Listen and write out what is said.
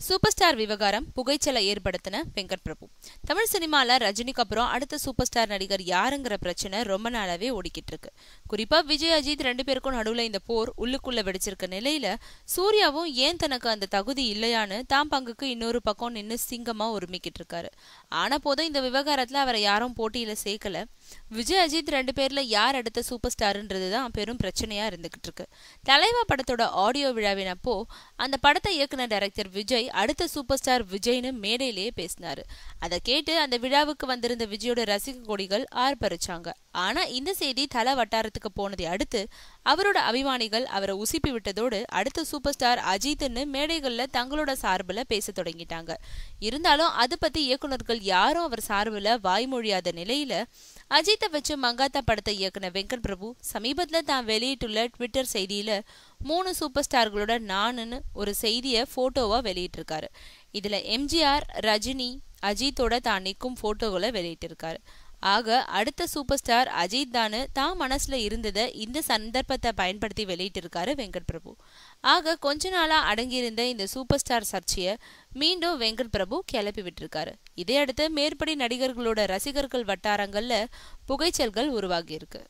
Super star விவகாரம் புகைச்சலை ஏற்படுத்தின வெங்கட் பிரபு. தமிழ் சினிமால ரஜினிக்கு அப்புறம் அடுத்த சூப்பர் ஸ்டார் நடிகர் யாருங்கிற பிரச்சனை ரொம்ப நாளாவே ஓடிக்கிட்டு இருக்கு. குறிப்பா விஜய் அஜித் 2 பேருக்கும் நடுவுல இந்த போர் உள்ளுக்குள்ள வெடிச்சிருக்க நிலையில சூர்யாவும் ஏன் தனக்கு அந்த தகுதி இல்லையான்னு தாம் பங்குக்கு இன்னொரு பக்கம் நின்னு சிங்கமா உரிமிக்கிட்டு இருக்காரு. ஆன போதும் இந்த விவகாரத்துல அவரை யாரும் போட்டியில சேர்க்கல. விஜய் அஜித் 2 பேர்ல யார் அடுத்த சூப்பர் ஸ்டார்ன்றதுதான் பெரும் பிரச்சனையா இருந்துகிட்டு இருக்கு. தலைவா படத்தோட ஆடியோ விழாவின் அப்போ அந்த படத்தை இயக்குனர் டைரக்டர் விஜய் அடுத்த சூப்பர் ஸ்டார் விஜய்னு மேடையிலேயே பேசினாரு. அதை கேட்டு அந்த விழாவுக்கு வந்திருந்த விஜயோட ரசிக கொடிகள் ஆர்ப்பரிச்சாங்க. ஆனா இந்த செய்தி தல வட்டாரத்துக்கு போனதை அடுத்து அவரோட அபிமானிகள் அவரை உசுப்பி விட்டதோடு அடுத்த சூப்பர் ஸ்டார் அஜித்னு மேடைகள்ல தங்களோட சார்புல பேச தொடங்கிட்டாங்க. இருந்தாலும் அது பத்தி இயக்குநர்கள் யாரும் அவர் சார்புல வாய்மொழியாத நிலையில அஜித்தை வச்சு மங்காத்தா படத்தை இயக்குன வெங்கட் பிரபு சமீபத்துல தான் வெளியிட்டுள்ள ட்விட்டர் செய்தியில 3 சூப்பர் ஸ்டார்களோட நானுன்னு ஒரு செய்திய போட்டோவா வெளியிட்டிருக்காரு. இதுல எம்ஜிஆர், ரஜினி, அஜித்தோட தான் நிற்கும் போட்டோகளை வெளியிட்டிருக்காரு. ஆக அடுத்த சூப்பர் ஸ்டார் அஜித் தானு தான் மனசுல இருந்ததை இந்த சந்தர்ப்பத்தை பயன்படுத்தி வெளியிட்டிருக்காரு வெங்கட் பிரபு. ஆக கொஞ்ச நாளா அடங்கியிருந்த இந்த சூப்பர் ஸ்டார் சர்ச்சைய மீண்டும் வெங்கட் பிரபு கிளப்பி விட்டிருக்காரு. இதையடுத்து மேற்படி நடிகர்களோட ரசிகர்கள் வட்டாரங்கள்ல புகைச்சல்கள் உருவாகி இருக்கு.